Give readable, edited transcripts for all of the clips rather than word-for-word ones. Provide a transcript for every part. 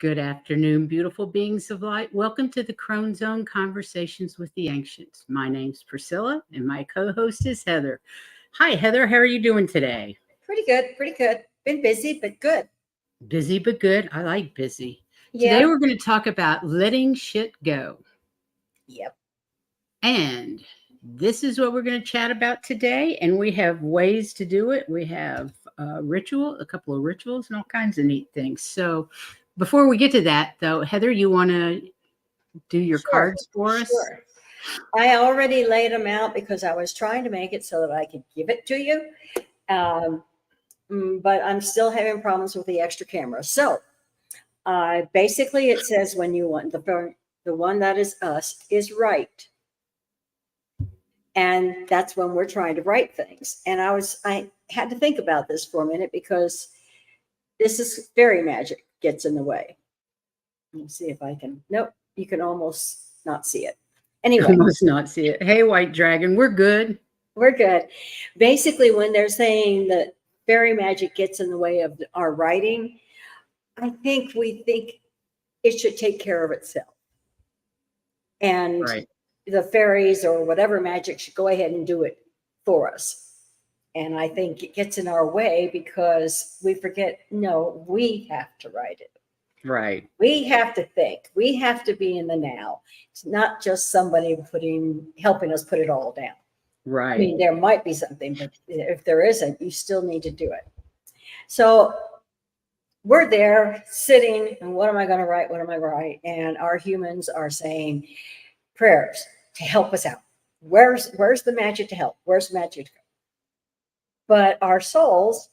Good afternoon, beautiful beings of light. Welcome to the Crone Zone Conversations with the Ancients. My name's Priscilla, and my co-host is Heather. Hi, Heather. How are you doing today? Pretty good, pretty good. Been busy, but good. Busy but good. I like busy. Today Yeah. we're going to talk about letting shit go. Yep. And this is what we're going to chat about today. And we have ways to do it. We have a couple of rituals, and all kinds of neat things. So before we get to that, though, Heather, you want to do your cards for us? Sure. I already laid them out because I was trying to make it so that I could give it to you. But I'm still having problems with the extra camera. So basically it says when you want the one that is us is right. And that's when we're trying to write things. And I had to think about this for a minute because this is fairy magic gets in the way. Let's see if I can. Nope, you can almost not see it. Anyway, almost not see it. Hey, White Dragon, we're good. We're good. Basically, when they're saying that fairy magic gets in the way of our writing, I think we think it should take care of itself. And the fairies or whatever magic should go ahead and do it for us. And I think it gets in our way because we forget, no, we have to write it. Right. We have to think. We have to be in the now. It's not just somebody helping us put it all down. Right. I mean, there might be something, but if there isn't, you still need to do it. So we're there sitting, and what am I going to write? What am I going to write? And our humans are saying prayers to help us out. Where's the magic to help? Where's the magic to go? But our souls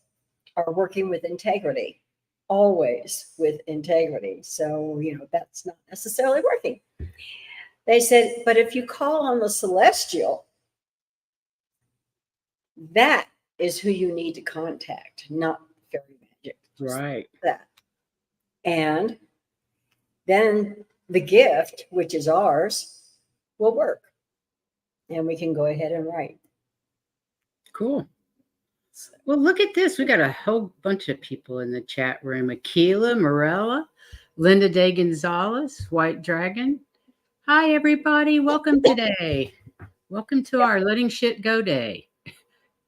are working with integrity, always with integrity. So, that's not necessarily working. They said, but if you call on the celestial, that is who you need to contact, not fairy magic. Right. That. And then the gift, which is ours, will work. And we can go ahead and write. Cool. Well, look at this. We got a whole bunch of people in the chat room. Aquila, Morella, Linda Day Gonzalez, White Dragon. Hi, everybody. Welcome today. Welcome to our Letting Shit Go Day,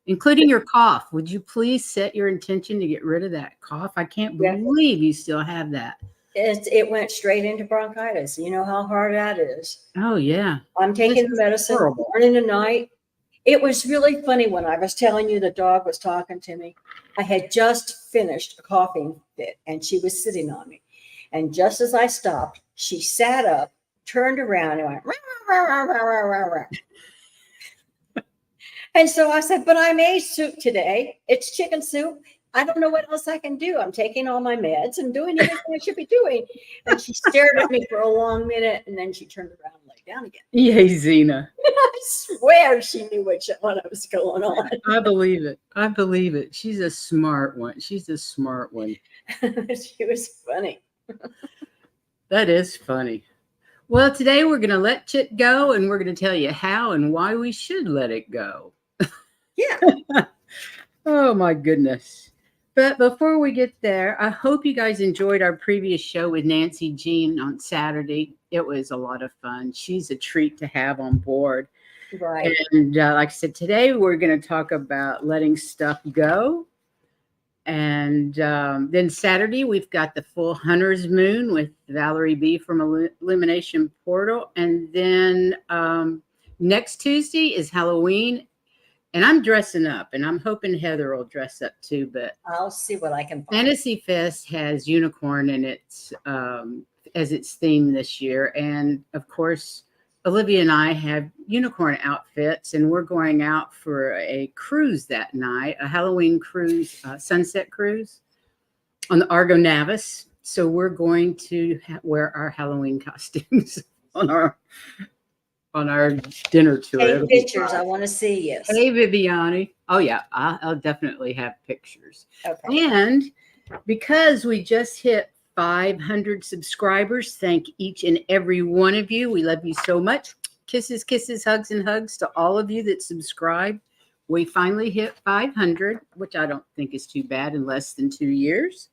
including your cough. Would you please set your intention to get rid of that cough? I can't believe you still have that. It went straight into bronchitis. You know how hard that is. Oh, yeah. I'm taking the medicine morning and night. It was really funny when I was telling you the dog was talking to me. I had just finished a coughing fit, and she was sitting on me. And just as I stopped, she sat up, turned around, and went, rah, rah, rah, rah, rah, rah, rah. And so I said, but I made soup today. It's chicken soup. I don't know what else I can do. I'm taking all my meds and doing everything I should be doing. And she stared at me for a long minute, and then she turned around and lay down again. Yay, Zena. I swear she knew what was going on. I believe it. I believe it. She's a smart one. She's a smart one. She was funny. That is funny. Well, today we're going to let Chit go, and we're going to tell you how and why we should let it go. Yeah. Oh, my goodness. But before we get there, I hope you guys enjoyed our previous show with Nancy Jean on Saturday. It was a lot of fun. She's a treat to have on board. Right. And like I said, today we're going to talk about letting stuff go. And then Saturday, we've got the full Hunter's Moon with Valerie B. from Illumination Portal. And then next Tuesday is Halloween. And I'm dressing up, and I'm hoping Heather will dress up too. But I'll see what I can find. Fantasy Fest has unicorn in its as its theme this year, and of course, Olivia and I have unicorn outfits, and we're going out for a cruise that night, a Halloween cruise, sunset cruise on the Argo Navis. So we're going to wear our Halloween costumes on our dinner tour. Take pictures. I want to see. Yes. Hey, Viviani. Oh, yeah. I'll definitely have pictures. Okay. And because we just hit 500 subscribers, thank each and every one of you. We love you so much. Kisses, kisses, hugs, and hugs to all of you that subscribe. We finally hit 500, which I don't think is too bad in less than 2 years.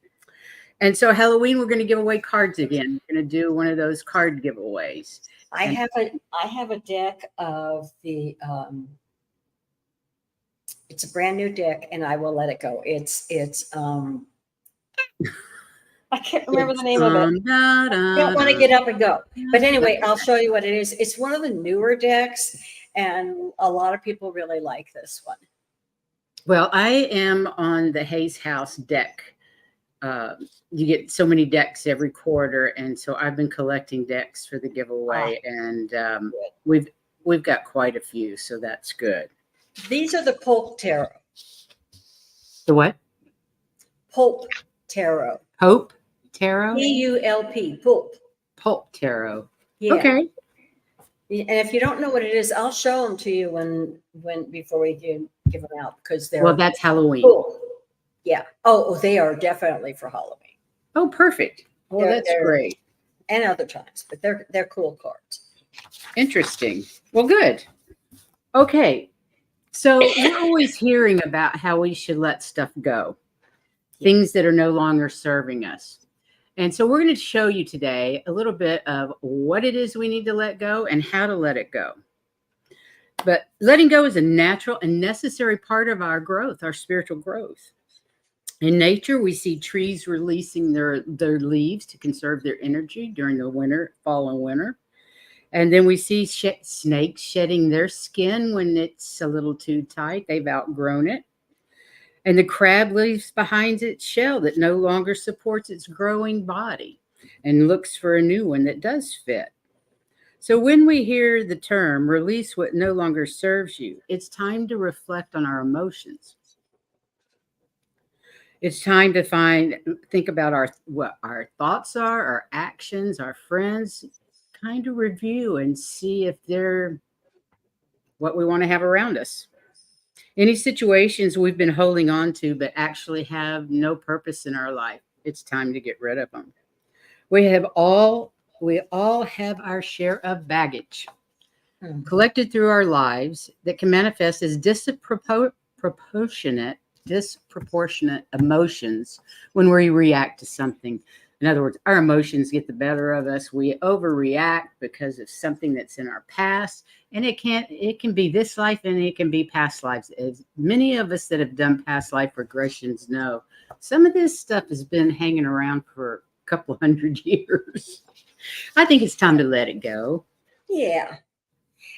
And so Halloween, we're going to give away cards again. We're going to do one of those card giveaways. I And have a deck of the it's a brand new deck, and I will let it go. It's I can't remember the name of it. da, I da, don't want to da. get up and go. But anyway, I'll show you what it is. It's one of the newer decks, and a lot of people really like this one. Well, I am on the Hayes House deck. You get so many decks every quarter, and so I've been collecting decks for the giveaway, and we've got quite a few, so that's good. These are the Pulp Tarot. The what? Pulp Tarot. Hope Tarot? P-U-L-P. Pulp. Pulp Tarot. Yeah. Okay. And if you don't know what it is, I'll show them to you when before we give them out, because they're Well, that's Halloween. cool. Yeah. Oh, they are definitely for Halloween. Oh, perfect. Well, that's great. And other times, but they're cool cards. Interesting. Well, good. Okay. So we're always hearing about how we should let stuff go, things that are no longer serving us. And so we're going to show you today a little bit of what it is we need to let go and how to let it go. But letting go is a natural and necessary part of our growth, our spiritual growth. In nature, we see trees releasing their leaves to conserve their energy during the winter, fall and winter. And then we see snakes shedding their skin when it's a little too tight. They've outgrown it. And the crab leaves behind its shell that no longer supports its growing body and looks for a new one that does fit. So when we hear the term release what no longer serves you, it's time to reflect on our emotions. It's time to think about what our thoughts are, our actions, our friends, kind of review and see if they're what we want to have around us. Any situations we've been holding on to but actually have no purpose in our life, it's time to get rid of them. We all have our share of baggage collected through our lives that can manifest as disproportionate emotions when we react to something. In other words, our emotions get the better of us. We overreact because of something that's in our past, and it can be this life and it can be past lives. As many of us that have done past life regressions know, some of this stuff has been hanging around for a couple hundred years. I think it's time to let it go. Yeah.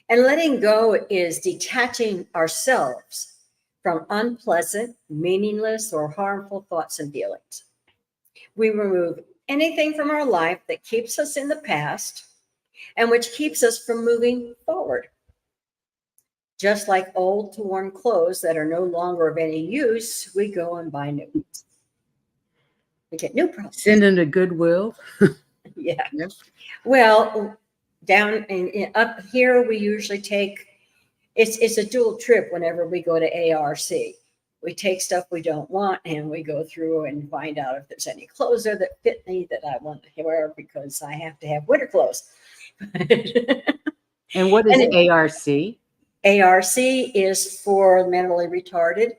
And letting go is detaching ourselves from unpleasant, meaningless, or harmful thoughts and feelings. We remove anything from our life that keeps us in the past and which keeps us from moving forward. Just like old torn clothes that are no longer of any use, we go and buy new ones. We get new products. Send them to Goodwill. Yeah. Yep. Well, down up here, we usually take, it's a dual trip whenever we go to ARC. We take stuff we don't want and we go through and find out if there's any clothes there that fit me that I want to wear because I have to have winter clothes. And what is ARC? ARC is for mentally retarded.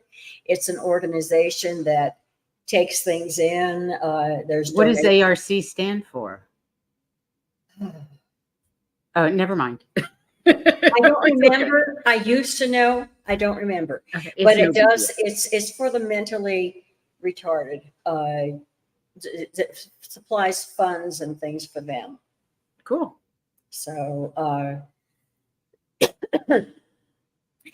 It's an organization that takes things in. What does ARC stand for? Oh, never mind. I don't remember. Okay. I used to know. I don't remember. Okay. But it does. It's for the mentally retarded. It supplies funds and things for them. Cool. So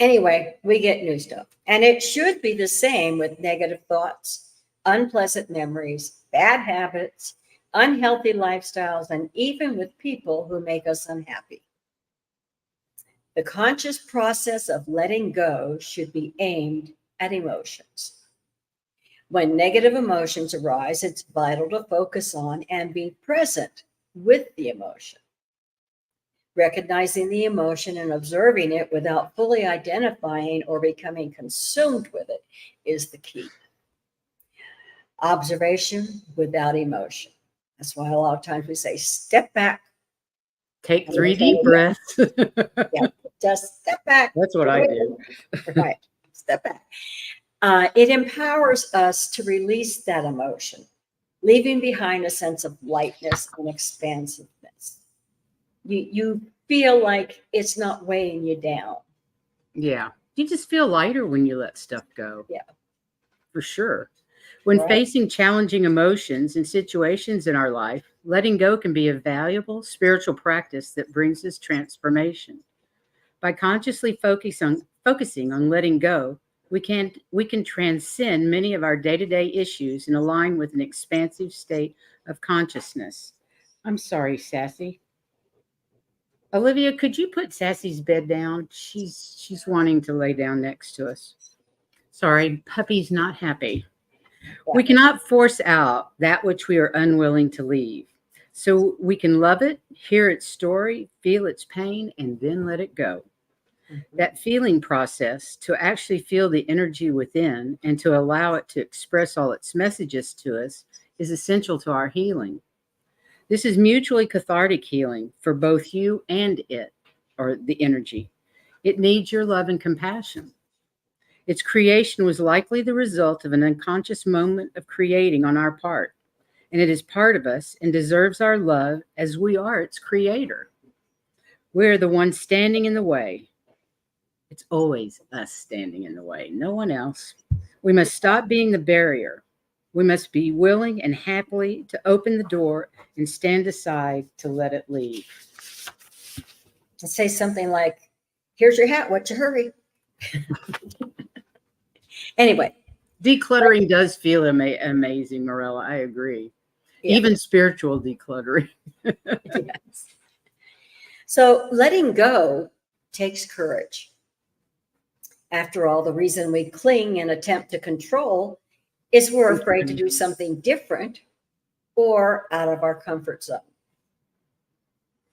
anyway, we get new stuff. And it should be the same with negative thoughts, unpleasant memories, bad habits, unhealthy lifestyles, and even with people who make us unhappy. The conscious process of letting go should be aimed at emotions. When negative emotions arise, it's vital to focus on and be present with the emotion. Recognizing the emotion and observing it without fully identifying or becoming consumed with it is the key. Observation without emotion. That's why a lot of times we say, step back. Take 3 deep breaths. Yeah, just step back. That's what I do. Right, step back. It empowers us to release that emotion leaving behind a sense of lightness and expansiveness. You feel like it's not weighing you down. Yeah. You just feel lighter when you let stuff go. Yeah. For sure. When Right. facing challenging emotions and situations in our life, letting go can be a valuable spiritual practice that brings us transformation. By consciously focusing on letting go, we can transcend many of our day-to-day issues and align with an expansive state of consciousness. I'm sorry, Sassy. Olivia, could you put Sassy's bed down? She's wanting to lay down next to us. Sorry, puppy's not happy. We cannot force out that which we are unwilling to leave. So we can love it, hear its story, feel its pain, and then let it go. That feeling process, to actually feel the energy within and to allow it to express all its messages to us, is essential to our healing. This is mutually cathartic healing for both you and it, or the energy. It needs your love and compassion. Its creation was likely the result of an unconscious moment of creating on our part, and it is part of us and deserves our love as we are its creator. We're the ones standing in the way. It's always us standing in the way, no one else. We must stop being the barrier. We must be willing and happily to open the door and stand aside to let it leave. And say something like, here's your hat, what's your hurry? Anyway. Decluttering does feel amazing, Morella. I agree. Yeah. Even spiritual decluttering. Yes. So letting go takes courage. After all, the reason we cling and attempt to control is we're afraid to do something different or out of our comfort zone.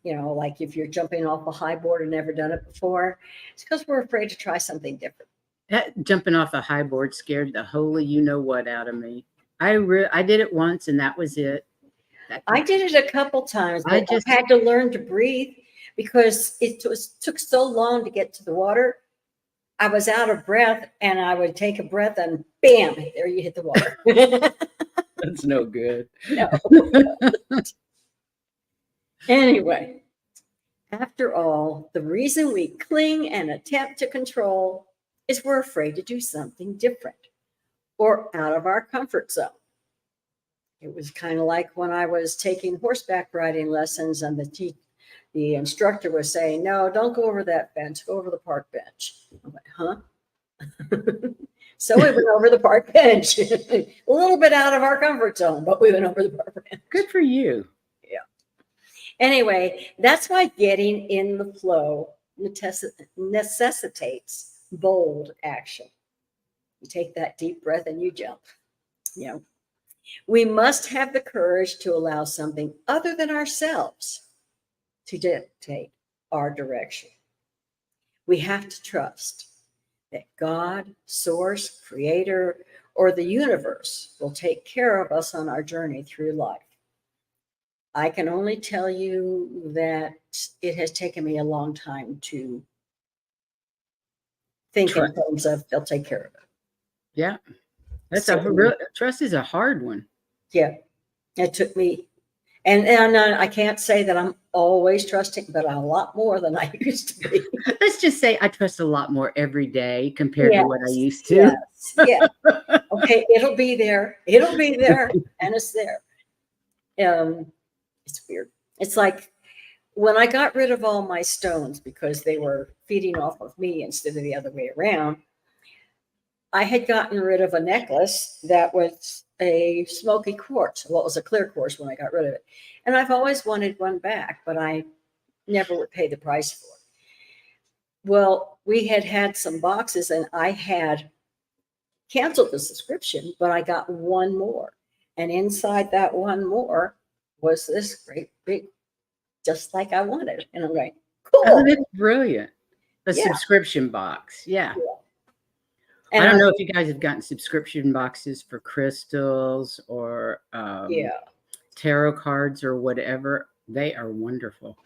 You know, like if you're jumping off a high board and never done it before, it's because we're afraid to try something different. That jumping off a high board scared the holy you-know-what out of me. I did it once, and that was it. I did it a couple times, but I had to learn to breathe because it took so long to get to the water. I was out of breath, and I would take a breath, and bam, there you hit the water. That's no good. No. Anyway, after all, the reason we cling and attempt to control is we're afraid to do something different or out of our comfort zone. It was kind of like when I was taking horseback riding lessons, and the instructor was saying, no, don't go over that bench, go over the park bench. I'm like, huh? So we went over the park bench, a little bit out of our comfort zone, but we went over the park bench. Good for you. Yeah. Anyway, that's why getting in the flow necessitates bold action. You take that deep breath and you jump. You know, we must have the courage to allow something other than ourselves to dictate our direction. We have to trust that God, Source, Creator, or the universe will take care of us on our journey through life. I can only tell you that it has taken me a long time to think in terms of they'll take care of it. Yeah. That's trust is a hard one. Yeah. It took me, and I can't say that I'm always trusting, but a lot more than I used to be. Let's just say I trust a lot more every day compared to what I used to. Yes. Yeah. Okay. It'll be there. It'll be there. And it's there. It's weird. It's like when I got rid of all my stones because they were feeding off of me instead of the other way around, I had gotten rid of a necklace that was a smoky quartz. Well, it was a clear quartz when I got rid of it. And I've always wanted one back, but I never would pay the price for it. Well, we had some boxes, and I had canceled the subscription, but I got one more. And inside that one more was this great big, just like I wanted. And I'm like, cool. Oh, that's brilliant. A subscription box. Yeah. And I don't know if you guys have gotten subscription boxes for crystals or tarot cards or whatever. They are wonderful.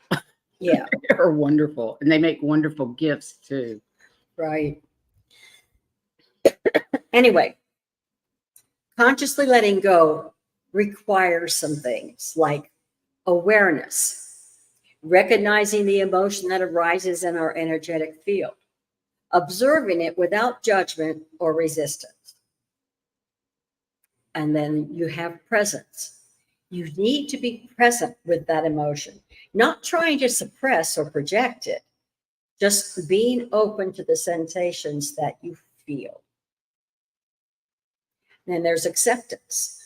Yeah. They are wonderful. And they make wonderful gifts too. Right. Anyway, consciously letting go requires some things like awareness, recognizing the emotion that arises in our energetic field, observing it without judgment or resistance. And then you have presence. You need to be present with that emotion, not trying to suppress or project it, just being open to the sensations that you feel. Then there's acceptance,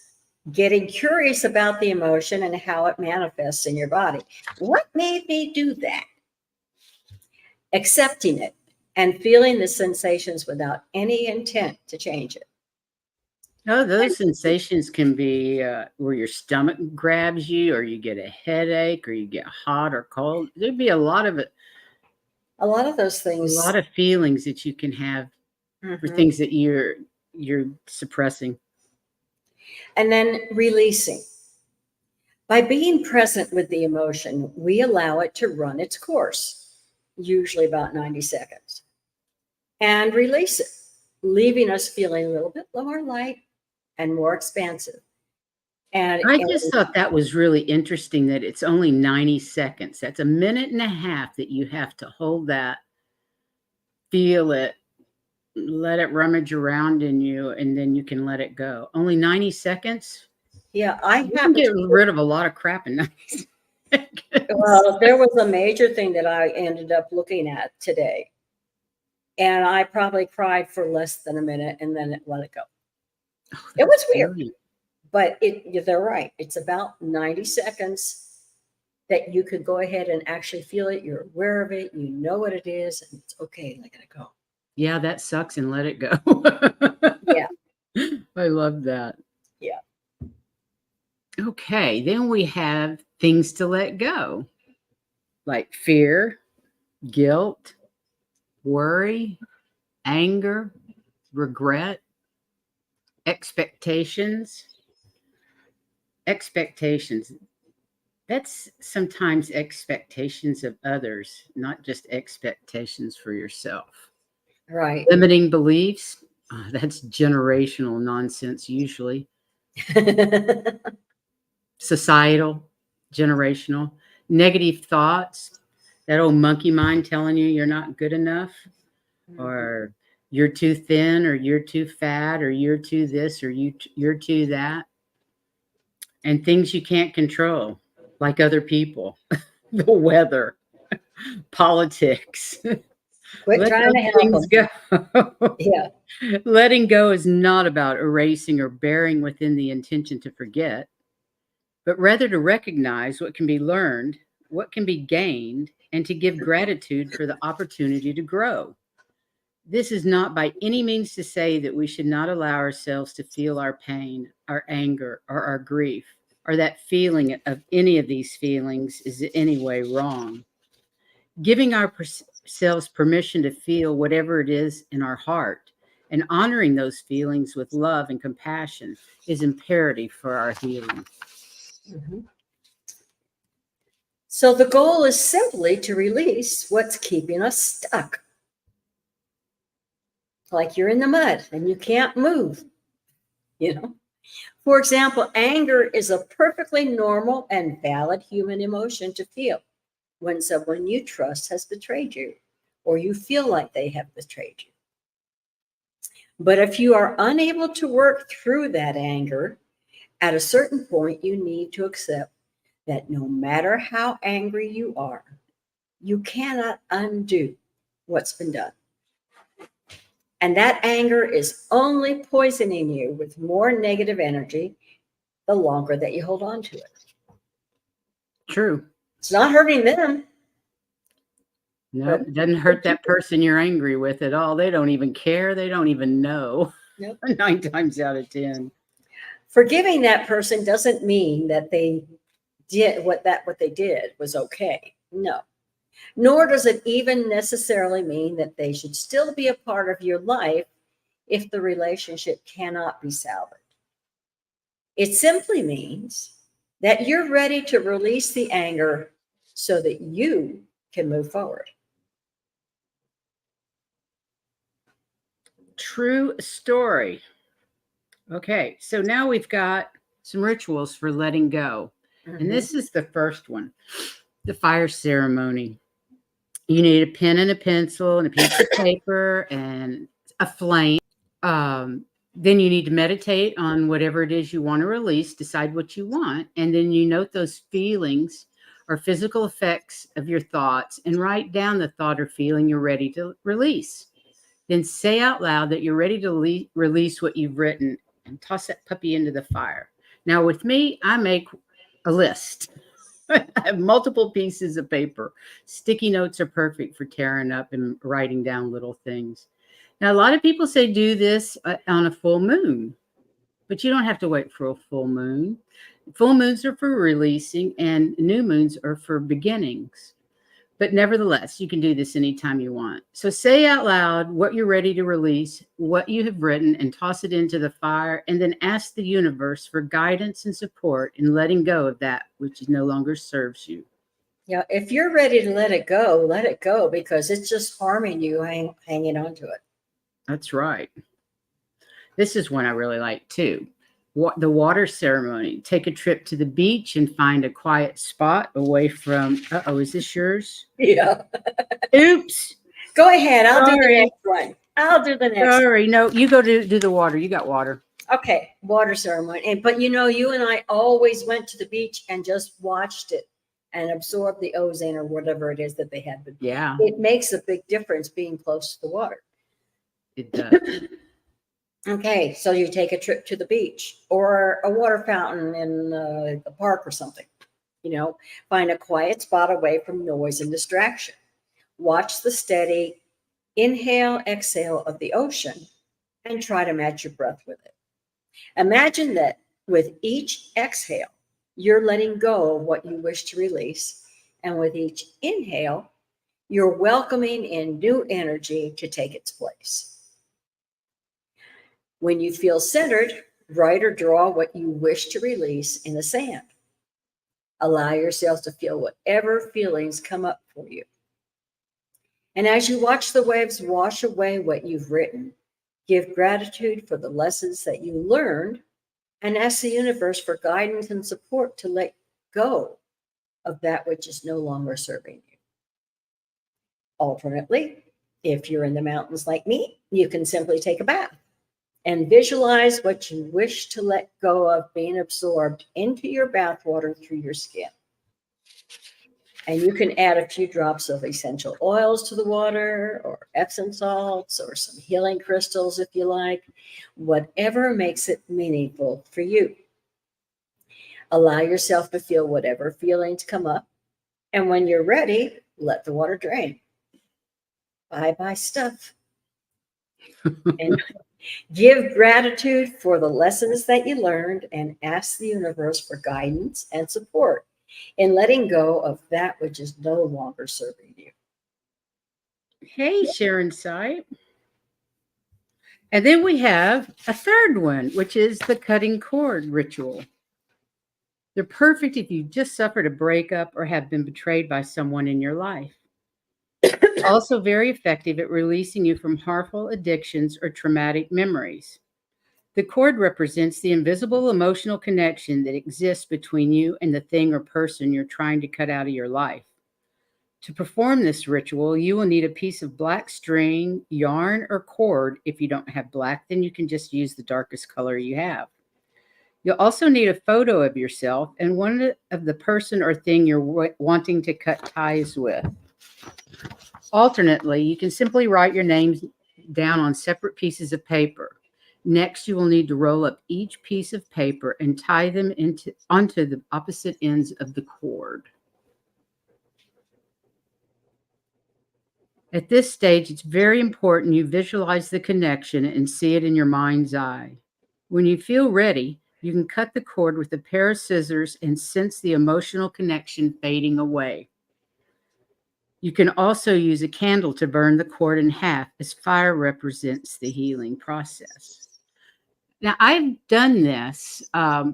getting curious about the emotion and how it manifests in your body. What made me do that? Accepting it and feeling the sensations without any intent to change it. Oh, those sensations can be where your stomach grabs you, or you get a headache, or you get hot or cold. There'd be a lot of it, A lot of those a things. lot of feelings that you can have for Mhm. things that you're suppressing. And then releasing. By being present with the emotion, we allow it to run its course, usually about 90 seconds, and release it, leaving us feeling a little bit more light and more expansive. I just thought that was really interesting that it's only 90 seconds. That's a minute and a half that you have to hold that, feel it, let it rummage around in you, and then you can let it go. Only 90 seconds? yeah, I You can happen get to. rid of a lot of crap in 90 seconds. Well, there was a major thing that I ended up looking at today, and I probably cried for less than a minute and then let it go. Oh, It was that's weird, brilliant. but they're right. It's about 90 seconds that you could go ahead and actually feel it. You're aware of it. You know what it is, and it's okay. Let it go. Yeah, that sucks and let it go. Yeah, I love that. yeah. Okay, then we have things to let go, like fear, guilt, worry, anger, regret, expectations. Expectations. That's sometimes expectations of others, not just expectations for yourself. Right. Limiting beliefs. That's generational nonsense, usually. Societal, generational. Negative thoughts. That old monkey mind telling you you're not good enough, or you're too thin, or you're too fat, or you're too this, or you're too that. And things you can't control, like other people, the weather, politics. Quit Let trying to those help things them. go. Yeah. Letting go is not about erasing or bearing within the intention to forget, but rather to recognize what can be learned, what can be gained, and to give gratitude for the opportunity to grow. This is not by any means to say that we should not allow ourselves to feel our pain, our anger, or our grief, or that feeling of any of these feelings is in any way wrong. Giving ourselves permission to feel whatever it is in our heart and honoring those feelings with love and compassion is imperative for our healing. Mhm. So the goal is simply to release what's keeping us stuck. Like you're in the mud and you can't move, you know? For example, anger is a perfectly normal and valid human emotion to feel when someone you trust has betrayed you or you feel like they have betrayed you. But if you are unable to work through that anger, at a certain point, you need to accept that no matter how angry you are, you cannot undo what's been done. And that anger is only poisoning you with more negative energy the longer that you hold on to it. True. It's not hurting them. No, But it doesn't hurt that person you're angry with at all. They don't even care. They don't even know. Nope. 9 times out of 10. Forgiving that person doesn't mean that they did what they did was okay. No. Nor does it even necessarily mean that they should still be a part of your life if the relationship cannot be salvaged. It simply means that you're ready to release the anger so that you can move forward. True story. Okay, so now we've got some rituals for letting go. And this is the first one, the fire ceremony. You need a pen and a pencil and a piece of paper and a flame. Then you need to meditate on whatever it is you want to release, decide what you want, and then you note those feelings or physical effects of your thoughts and write down the thought or feeling you're ready to release. Then say out loud that you're ready to release what you've written and toss that puppy into the fire. Now, with me, I make a list. I have multiple pieces of paper. Sticky notes are perfect for tearing up and writing down little things. Now, a lot of people say do this on a full moon, but you don't have to wait for a full moon. Full moons are for releasing, and new moons are for beginnings. But nevertheless, you can do this anytime you want. So say out loud what you're ready to release, what you have written, and toss it into the fire, and then ask the universe for guidance and support in letting go of that which no longer serves you. Yeah, if you're ready to let it go because it's just harming you hanging on to it. That's right. This is one I really like too. The water ceremony. Take a trip to the beach and find a quiet spot away from. Is this yours? Yeah. Oops. Go ahead. I'll do the next one. I'll do the next. Sorry. No, you go do the water. You got water. Okay, water ceremony. But you and I always went to the beach and just watched it and absorbed the ozone or whatever it is that they had. But yeah, it makes a big difference being close to the water. It does. Okay, so you take a trip to the beach or a water fountain in a park or something. Find a quiet spot away from noise and distraction. Watch the steady inhale, exhale of the ocean and try to match your breath with it. Imagine that with each exhale, you're letting go of what you wish to release. And with each inhale, you're welcoming in new energy to take its place. When you feel centered, write or draw what you wish to release in the sand. Allow yourself to feel whatever feelings come up for you. And as you watch the waves wash away what you've written, give gratitude for the lessons that you learned and ask the universe for guidance and support to let go of that which is no longer serving you. Alternately, if you're in the mountains like me, you can simply take a bath and visualize what you wish to let go of being absorbed into your bath water through your skin. And you can add a few drops of essential oils to the water or Epsom salts or some healing crystals if you like, whatever makes it meaningful for you. Allow yourself to feel whatever feelings come up. And when you're ready, let the water drain. Bye-bye stuff. And give gratitude for the lessons that you learned and ask the universe for guidance and support in letting go of that which is no longer serving you. Hey, Sharon Sight. And then we have a third one, which is the cutting cord ritual. They're perfect if you just suffered a breakup or have been betrayed by someone in your life. Also very effective at releasing you from harmful addictions or traumatic memories. The cord represents the invisible emotional connection that exists between you and the thing or person you're trying to cut out of your life. To perform this ritual, you will need a piece of black string, yarn, or cord. If you don't have black, then you can just use the darkest color you have. You'll also need a photo of yourself and one of the person or thing you're wanting to cut ties with. Alternately, you can simply write your names down on separate pieces of paper. Next, you will need to roll up each piece of paper and tie them onto the opposite ends of the cord. At this stage, it's very important you visualize the connection and see it in your mind's eye. When you feel ready, you can cut the cord with a pair of scissors and sense the emotional connection fading away. You can also use a candle to burn the cord in half, as fire represents the healing process. Now, I've done this. I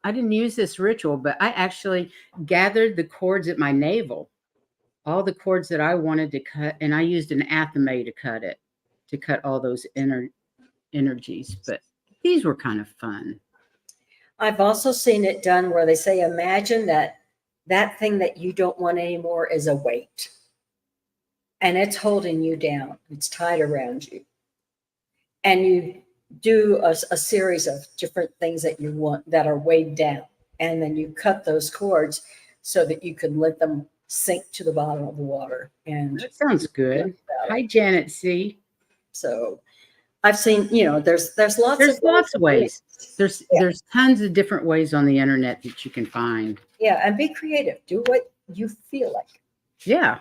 didn't use this ritual, but I actually gathered the cords at my navel, all the cords that I wanted to cut, and I used an athame to cut all those energies. But these were kind of fun. I've also seen it done where they say, imagine that thing that you don't want anymore is a weight. And it's holding you down. It's tied around you. And you do a series of different things that you want that are weighed down. And then you cut those cords so that you can let them sink to the bottom of the water. And That sounds good. Hi, Janet C. so I've seen, there's Lots of ways. There's Yeah. there's tons of different ways on the internet that you can find. Yeah, and be creative. Do what you feel like. Yeah.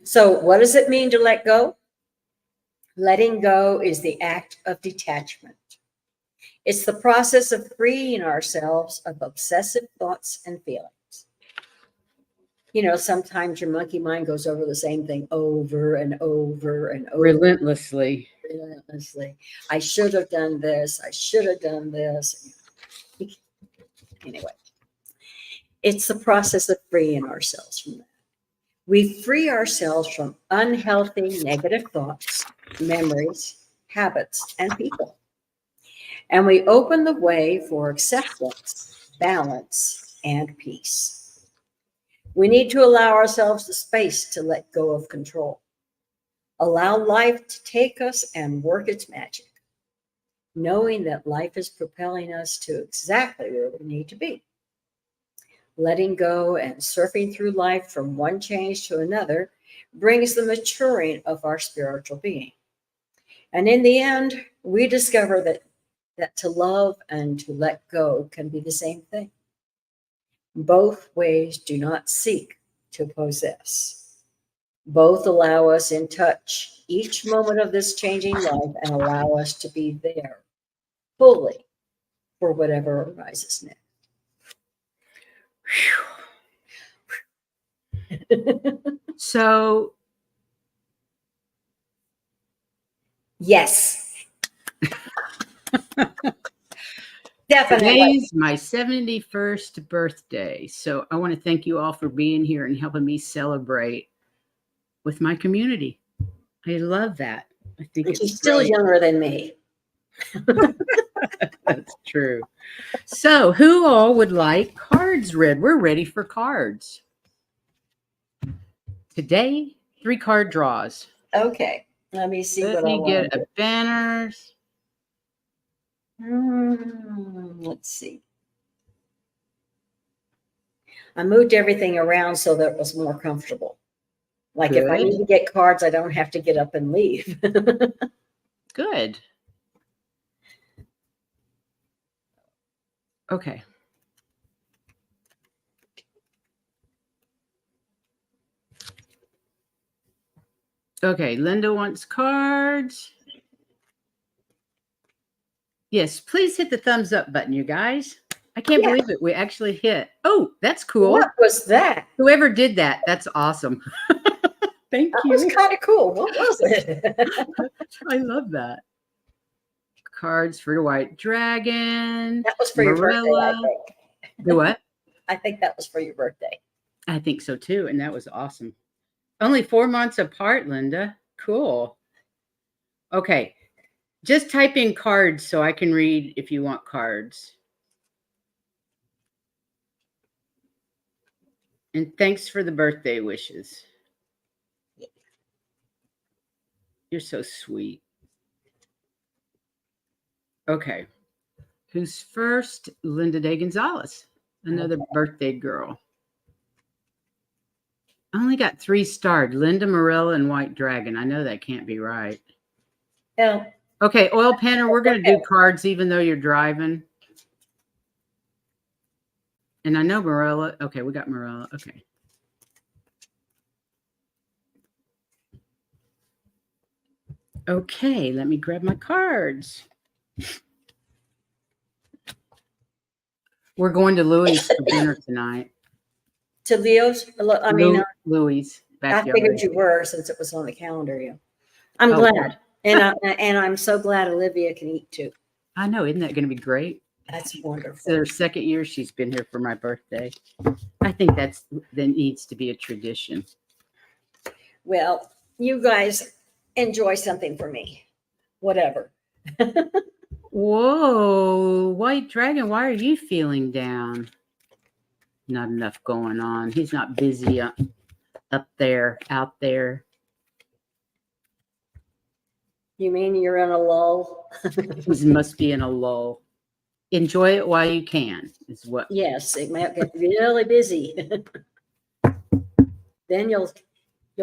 So what does it mean to let go? Letting go is the act of detachment. It's the process of freeing ourselves of obsessive thoughts and feelings. Sometimes your monkey mind goes over the same thing over and over and over. Relentlessly. I should have done this. I should have done this. Anyway, it's the process of freeing ourselves from that. We free ourselves from unhealthy, negative thoughts, memories, habits, and people. And we open the way for acceptance, balance, and peace. We need to allow ourselves the space to let go of control. Allow life to take us and work its magic, knowing that life is propelling us to exactly where we need to be. Letting go and surfing through life from one change to another brings the maturing of our spiritual being. And in the end, we discover that to love and to let go can be the same thing. Both ways do not seek to possess. Both allow us in touch each moment of this changing life and allow us to be there fully for whatever arises next. So Yes. Definitely. today's my 71st birthday. So I want to thank you all for being here and helping me celebrate with my community. I love that. I think And it's she's still great. younger than me. That's true. So who all would like cards read? We're ready for cards. Today, 3 card draws. Okay. Let me see Let what I me want get a banners. Let's see. I moved everything around so that it was more comfortable. Like if I Good. need to get cards, I don't have to get up and leave. Good. Okay. Okay, Linda wants cards. Yes, please hit the thumbs up button, you guys. I can't believe it. We actually hit. Oh, that's cool. What was that? Whoever did that, that's awesome. Thank That you. was kind of cool. What was it? I love that. Cards for the White Dragon. That was for your birthday, I think. Do what? I think that was for your birthday. I think so too. And that was awesome. Only 4 months apart, Linda. Cool. Okay. Just type in cards so I can read if you want cards. And thanks for the birthday wishes. You're so sweet. Okay. Who's first? Linda Day Gonzalez, another birthday girl. I only got 3 starred. Linda, Morella, and White Dragon. I know that can't be right. Yeah. Okay, Oil Panner, we're going to do cards even though you're driving. And I know Morella. Okay, we got Morella. Okay. Okay, let me grab my cards. We're going to Louis for dinner tonight. To Leo's? I mean, Louis' I backyard. figured you were since it was on the calendar. Yeah. I'm glad. And I'm so glad Olivia can eat too. I know. Isn't that going to be great? That's wonderful. It's their second year she's been here for my birthday. I think that needs to be a tradition. Well, you guys enjoy something for me. Whatever. Whoa, White Dragon, why are you feeling down? Not enough going on. He's not busy up there, out there. You mean you're in a lull? He must be in a lull. Enjoy it while you can, is what. Yes, it might get really busy. Then you'll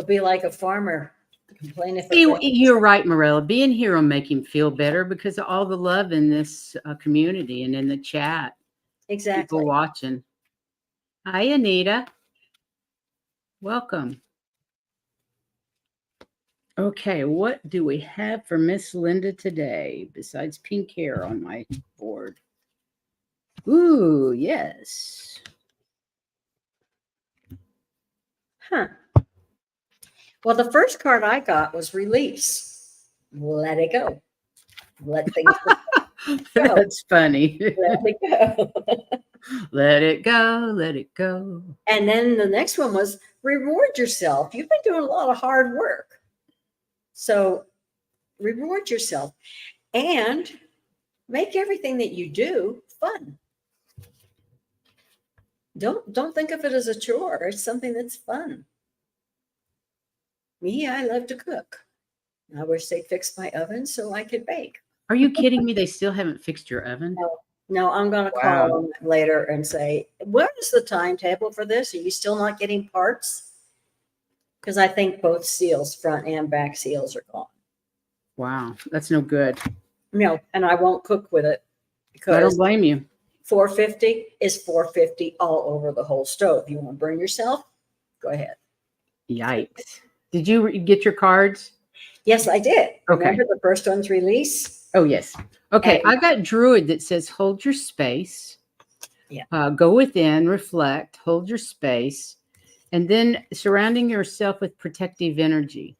be like a farmer. Complain if it rains. You're right, Morella. Being here will make him feel better because of all the love in this community and in the chat. Exactly. People watching. Hi, Anita. Welcome. Okay, what do we have for Miss Linda today besides pink hair on my board? Ooh, yes. Huh. Well, the first card I got was release. Let it go. Let things go. That's funny. Let it go. Let it go. Let it go. And then the next one was reward yourself. You've been doing a lot of hard work. So reward yourself and make everything that you do fun. Don't think of it as a chore. It's something that's fun. Me, I love to cook. I wish they'd fix my oven so I could bake. Are you kidding me? They still haven't fixed your oven? No, I'm going to call them later and say, what is the timetable for this? Are you still not getting parts? Because I think both seals, front and back seals, are gone. Wow, that's no good. No, and I won't cook with it because I don't blame you. 450 is 450 all over the whole stove. You want to burn yourself? Go ahead. Yikes. Did you get your cards? Yes, I did. Okay. Remember the first one's release? Oh, yes. Okay, And I got Druid that says hold your space. Yeah. Go within, reflect, hold your space, and then surrounding yourself with protective energy.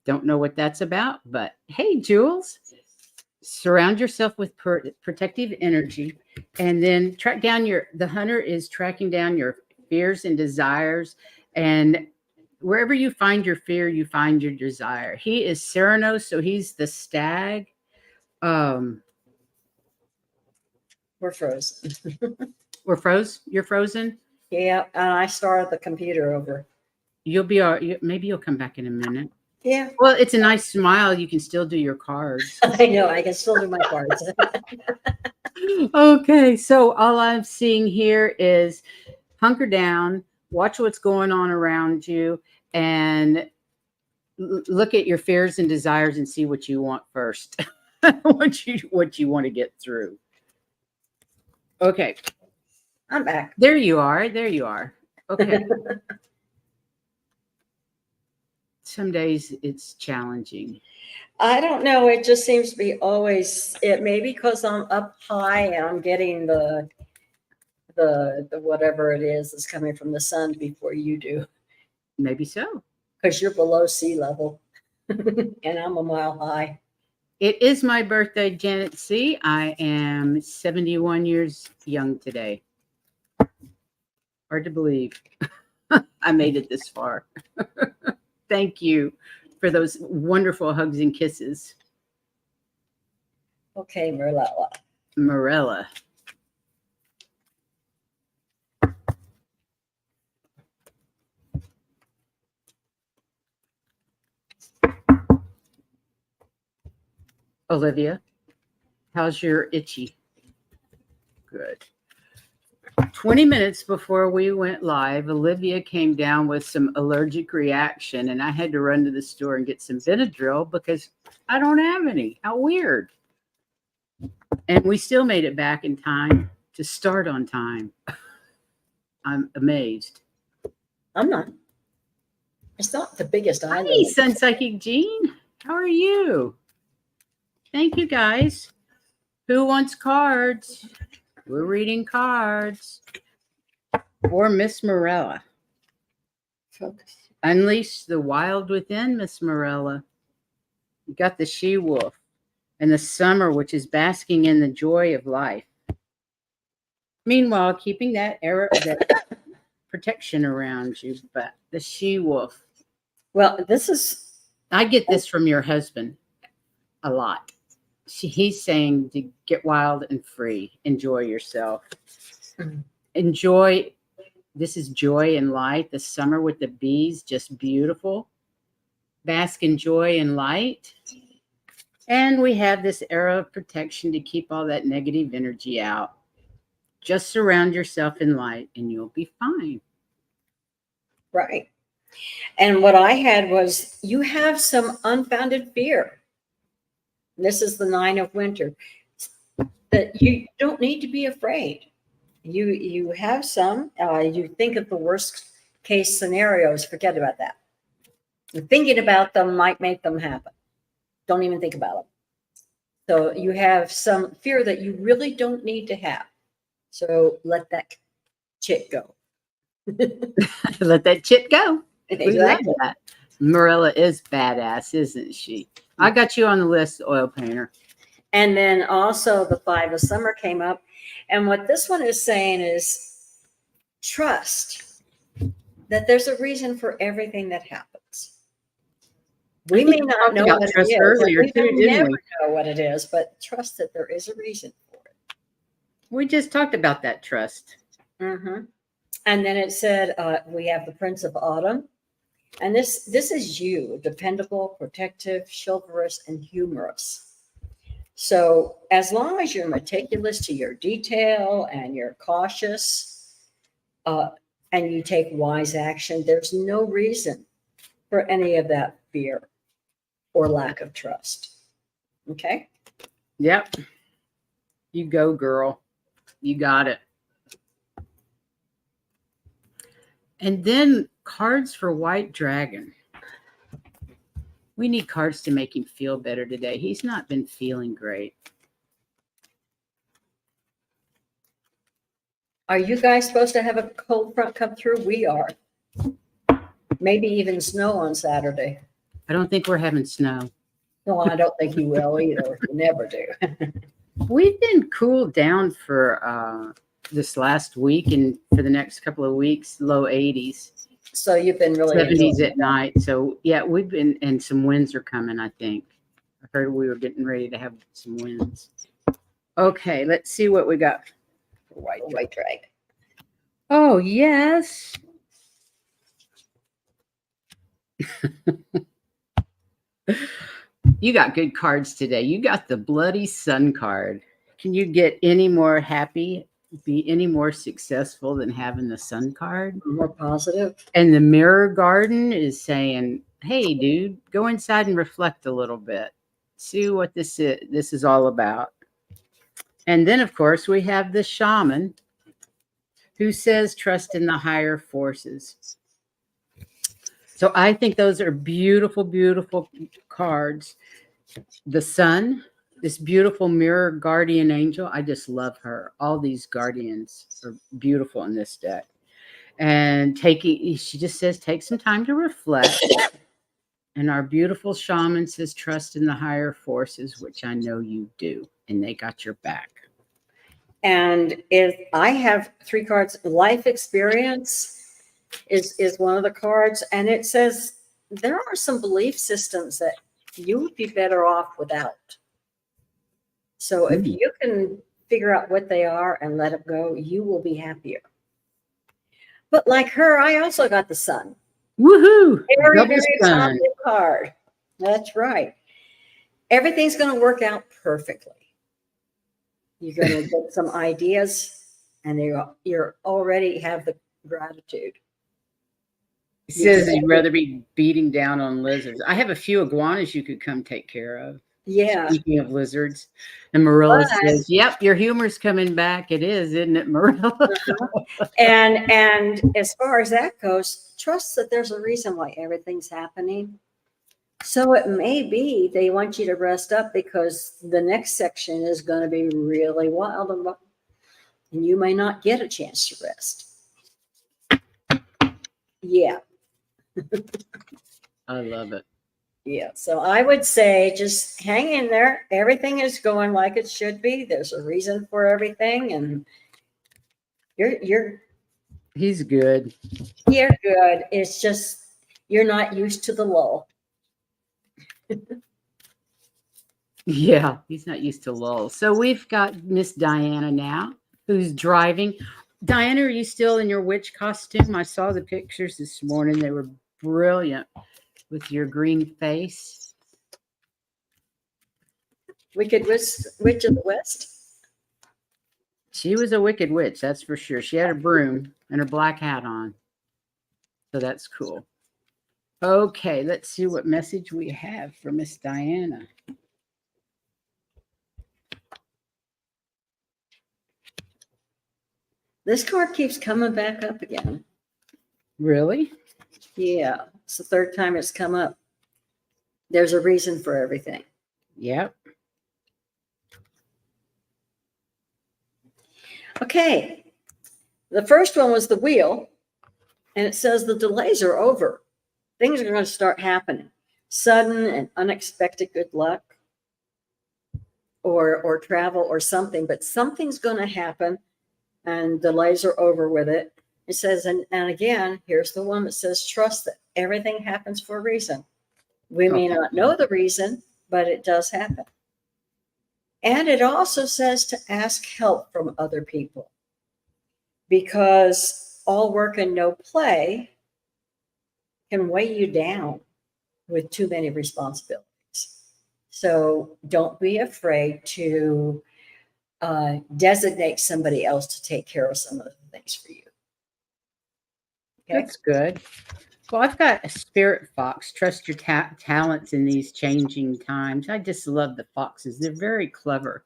Don't know what that's about, but hey, Jules, surround yourself with protective energy, and then track down the hunter is tracking down your fears and desires, and wherever you find your fear, you find your desire. He is Ceranos, so he's the stag. we're frozen. We're froze. You're frozen. Yeah, and I started the computer over. You'll be all right. Maybe you'll come back in a minute. Yeah. Well, it's a nice smile. You can still do your cards. I know. I can still do my cards. Okay, so all I'm seeing here is hunker down, watch what's going on around you, and look at your fears and desires and see what you want first. what you want to get through. Okay. I'm back. There you are. There you are. Okay. Some days it's challenging. I don't know. It just seems to be always it. Maybe because I'm up high and I'm getting the whatever it is that's coming from the sun before you do. Maybe so. Because you're below sea level, and I'm a mile high. It is my birthday, Janet C. I am 71 years young today. Hard to believe. I made it this far. Thank you for those wonderful hugs and kisses. Okay, Morella. Morella. Olivia, how's your itchy? Good. 20 minutes before we went live, Olivia came down with some allergic reaction, and I had to run to the store and get some Benadryl because I don't have any. How weird. And we still made it back in time to start on time. I'm amazed. I'm not. It's not the biggest island. Hi, Sun Psychic Jean. How are you? Thank you, guys. Who wants cards? We're reading cards. For Miss Morella. Focus. Unleash the wild within, Miss Morella. You got the she-wolf and the summer, which is basking in the joy of life. Meanwhile, keeping that protection around you, but the she-wolf. Well, this is. I get this from your husband a lot. he's saying to get wild and free, enjoy yourself, Mhm. enjoy. This is joy and light. The summer with the bees, just beautiful. Bask in joy and light. And we have this era of protection to keep all that negative energy out. Just surround yourself in light and you'll be fine. Right. And what I had was you have some unfounded fear. This is the 9 of winter. That you don't need to be afraid. You have some. You think of the worst case scenarios. Forget about that. Thinking about them might make them happen. Don't even think about them. So you have some fear that you really don't need to have. So let that chit go. Let that chit go. We love Exactly. that. Marilla is badass, isn't she? I got you on the list, oil painter. And then also the 5 of summer came up. And what this one is saying is trust that there's a reason for everything that happens. We may not talked know about what it trust is. earlier We too, may didn't never we? know what it is, but trust that there is a reason for it. We just talked about that trust. Mm-hmm. And then it said we have the Prince of Autumn. And this is you, dependable, protective, chivalrous, and humorous. So as long as you're meticulous to your detail and you're cautious and you take wise action, there's no reason for any of that fear or lack of trust. Okay? Yep. You go, girl. You got it. And then cards for White Dragon. We need cards to make him feel better today. He's not been feeling great. Are you guys supposed to have a cold front come through? We are. Maybe even snow on Saturday. I don't think we're having snow. No, I don't think you will either. You never do. We've been cooled down for this last week and for the next couple of weeks, low 80s. So you've been really 70s enjoying at night. So yeah, we've been, and some winds are coming, I think. I heard we were getting ready to have some winds. Okay, let's see what we got for White Dragon. Oh, yes. You got good cards today. You got the Bloody Sun card. Can you get any more happy, be any more successful than having the Sun card? More positive. And the Mirror Garden is saying, hey, dude, go inside and reflect a little bit. See what this is all about. And then, of course, we have the Shaman who says, trust in the higher forces. So I think those are beautiful, beautiful cards. The Sun, this beautiful mirror guardian angel. I just love her. All these guardians are beautiful in this deck. And she just says, take some time to reflect. And our beautiful shaman says, trust in the higher forces, which I know you do. And they got your back. And if I have 3 cards, life experience is one of the cards. And it says there are some belief systems that you would be better off without. So if you can figure out what they are and let it go, you will be happier. But like her, I also got the Sun. Woohoo! Very, Double very sun. positive card. That's right. Everything's going to work out perfectly. You're going to get some ideas, and you're already have the gratitude. He says he'd rather be beating down on lizards. I have a few iguanas you could come take care of. Yeah. Speaking of lizards. And Marilla says, yep, your humor's coming back. It is, isn't it, Marilla? And as far as that goes, trust that there's a reason why everything's happening. So it may be they want you to rest up because the next section is going to be really wild and you may not get a chance to rest. Yeah. I love it. Yeah. So I would say just hang in there. Everything is going like it should be. There's a reason for everything. And he's good. You're good. It's just you're not used to the lull. Yeah, he's not used to lulls. So we've got Miss Diana now, who's driving. Diana, are you still in your witch costume? I saw the pictures this morning. They were brilliant with your green face. Wicked Witch of the West. She was a wicked witch, that's for sure. She had a broom and her black hat on. So that's cool. Okay, let's see what message we have for Miss Diana. This card keeps coming back up again. Really? Yeah, it's the third time it's come up. There's a reason for everything. Yep. Okay, the first one was the wheel, and it says the delays are over. Things are going to start happening. Sudden and unexpected good luck, or travel or something, but something's going to happen, and delays are over with it. It says, and again, here's the one that says, trust that everything happens for a reason. We may not know the reason, but it does happen. And it also says to ask help from other people, because all work and no play can weigh you down with too many responsibilities. So don't be afraid to designate somebody else to take care of some of the things for you. Okay? That's good. Well, I've got a spirit fox. Trust your talents in these changing times. I just love the foxes. They're very clever,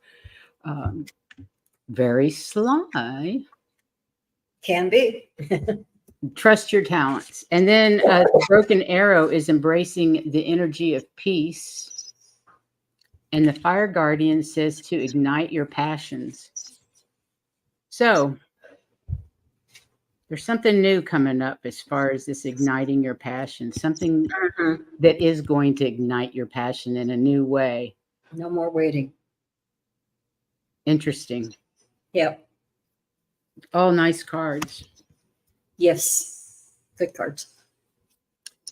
very sly. Can be. Trust your talents. And then the broken arrow is embracing the energy of peace. And the fire guardian says to ignite your passions. So there's something new coming up as far as this igniting your passion, something that is going to ignite your passion in a new way. No more waiting. Interesting. Yep. All nice cards. Yes. Good cards.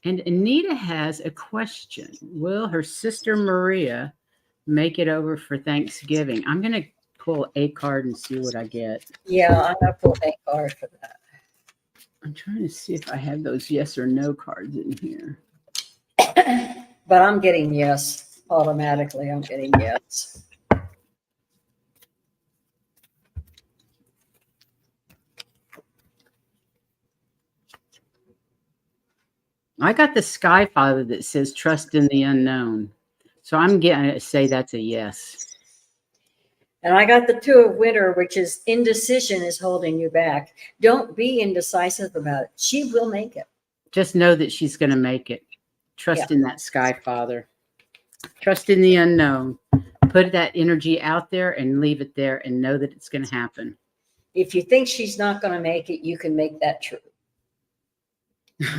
And Anita has a question. Will her sister Maria make it over for Thanksgiving? I'm going to pull a card and see what I get. Yeah, I'm going to pull a card for that. I'm trying to see if I have those yes or no cards in here. But I'm getting yes. Automatically, I'm getting yes. I got the Sky Father that says trust in the unknown. So I'm going to say that's a yes. And I got the Two of Winter, which is indecision is holding you back. Don't be indecisive about it. She will make it. Just know that she's going to make it. Trust in that Sky Father. Trust in the unknown. Put that energy out there and leave it there and know that it's going to happen. If you think she's not going to make it, you can make that true.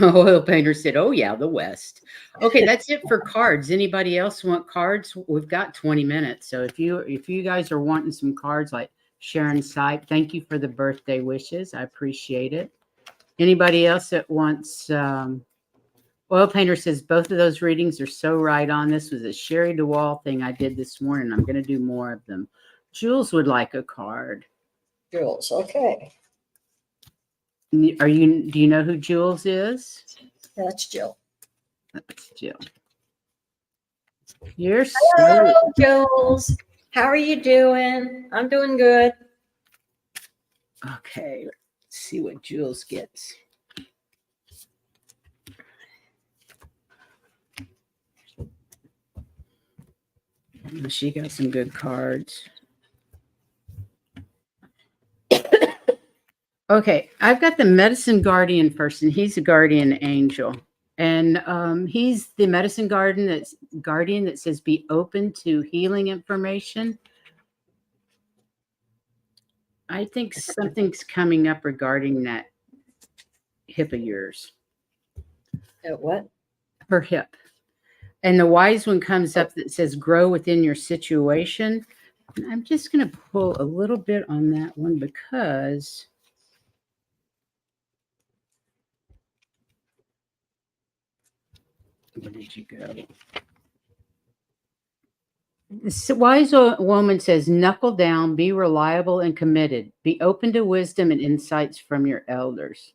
Oil Painter said, oh, yeah, the West. Okay, that's it for cards. Anybody else want cards? We've got 20 minutes. So if you guys are wanting some cards like Sharon Sipe, thank you for the birthday wishes. I appreciate it. Anybody else that wants Oil Painter says both of those readings are so right on. This was a Sherry DeWall thing I did this morning. I'm going to do more of them. Jules would like a card. Jules, okay. Do you know who Jules is? That's Jill. That's Jill. You're Hello, Jules. How are you doing? I'm doing good. Okay, let's see what Jules gets. She got some good cards. Okay, I've got the medicine guardian first, and he's a guardian angel. And he's the medicine guardian that says be open to healing information. I think something's coming up regarding that hip of yours. What? Her hip. And the wise one comes up that says grow within your situation. And I'm just going to pull a little bit on that one because where did you go? This wise woman says, knuckle down, be reliable and committed. Be open to wisdom and insights from your elders.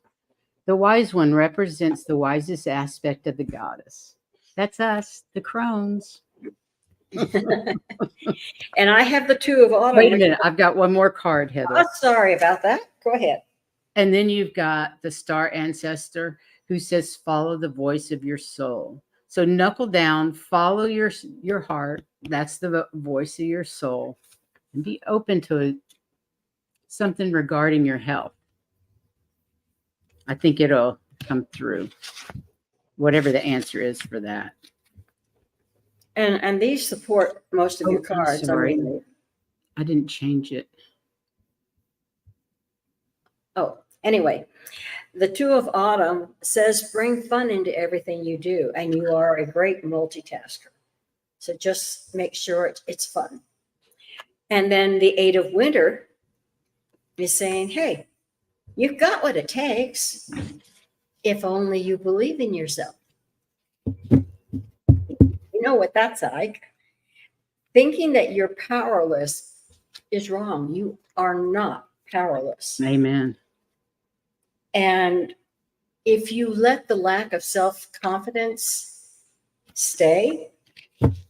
The wise one represents the wisest aspect of the goddess. That's us, the Crones. And I have the Two of Autumn. Wait a minute. I've got one more card, Heather. Oh, sorry about that. Go ahead. And then you've got the star ancestor who says, follow the voice of your soul. So knuckle down, follow your heart. That's the voice of your soul. And be open to something regarding your health. I think it'll come through, whatever the answer is for that. And these support most of your I'm cards. I sorry. mean, I didn't change it. oh, anyway, the Two of Autumn says bring fun into everything you do, and you are a great multitasker. So just make sure it's fun. And then the Eight of Winter is saying, hey, you've got what it takes if only you believe in yourself. You know what that's like. Thinking that you're powerless is wrong. You are not powerless. Amen. And if you let the lack of self-confidence stay,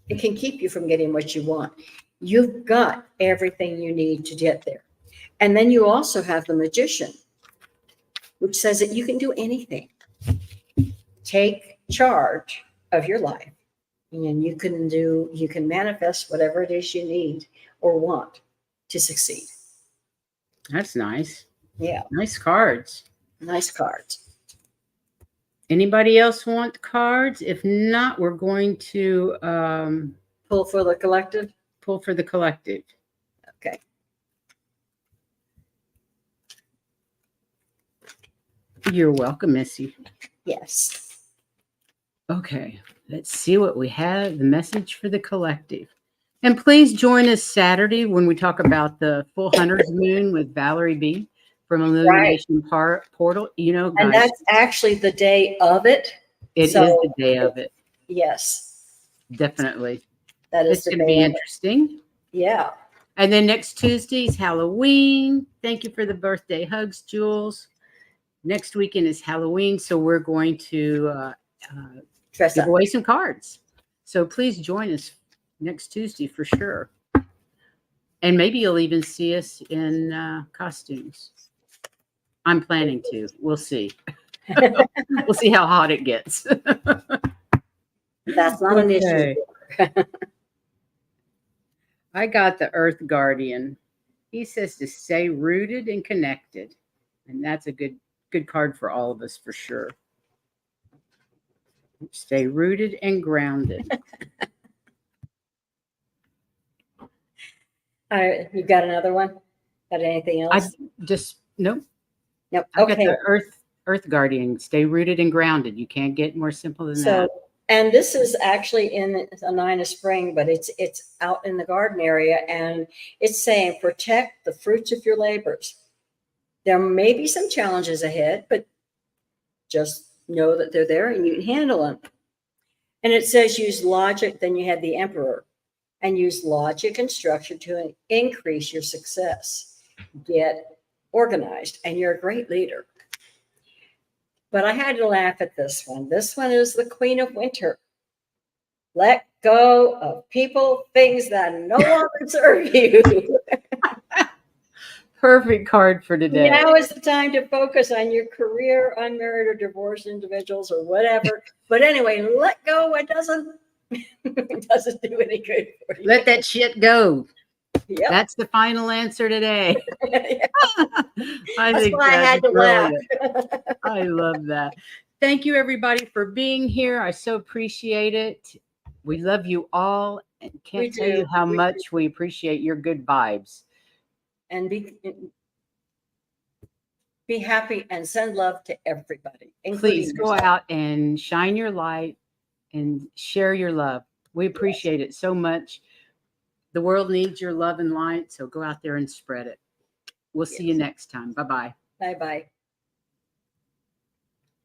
it can keep you from getting what you want. You've got everything you need to get there. And then you also have the Magician, which says that you can do anything. Take charge of your life, and you can manifest whatever it is you need or want to succeed. That's nice. Yeah, Nice cards. nice cards. Anybody else want cards? If not, we're going to Pull for the collective. pull for the collective. Okay. You're welcome, Missy. Yes. Okay, let's see what we have. The message for the collective. And please join us Saturday when we talk about the full Hunter's Moon with Valerie B. from Illumination Portal. You know, guys, And that's actually the day of it. it is the day of it. Yes. Definitely. That is It's the going to day be of it. interesting. Yeah. And then next Tuesday is Halloween. Thank you for the birthday hugs, Jules. Next weekend is Halloween, so we're going to Dress give up. away some cards. So please join us next Tuesday for sure. And maybe you'll even see us in costumes. I'm planning to. We'll see. We'll see how hot it gets. That's not an issue. I got the Earth Guardian. He says to stay rooted and connected. And that's a good card for all of us for sure. Stay rooted and grounded. You got another one? Got anything else? Nope. Nope. I got Okay. the Earth Guardian. Stay rooted and grounded. You can't get more simple than that. And this is actually in a Nine of Spring, but it's out in the garden area, and it's saying protect the fruits of your labors. There may be some challenges ahead, but just know that they're there and you can handle them. And it says use logic. Then you have the Emperor, and use logic and structure to increase your success. Get organized, and you're a great leader. But I had to laugh at this one. This one is the Queen of Winter. Let go of people, things that no longer serve you. Perfect card for today. Now is the time to focus on your career, unmarried or divorced individuals or whatever. But anyway, let go what doesn't do any good for you. Let that shit go. Yep. That's the final answer today. That's why I had to laugh. I love that. Thank you, everybody, for being here. I so appreciate it. We love you all, and can't tell you how much we appreciate your good vibes. And be happy and send love to everybody. Please go out and shine your light and share your love. We appreciate it so much. The world needs your love and light, so go out there and spread it. We'll see you next time. Bye-bye. Bye-bye.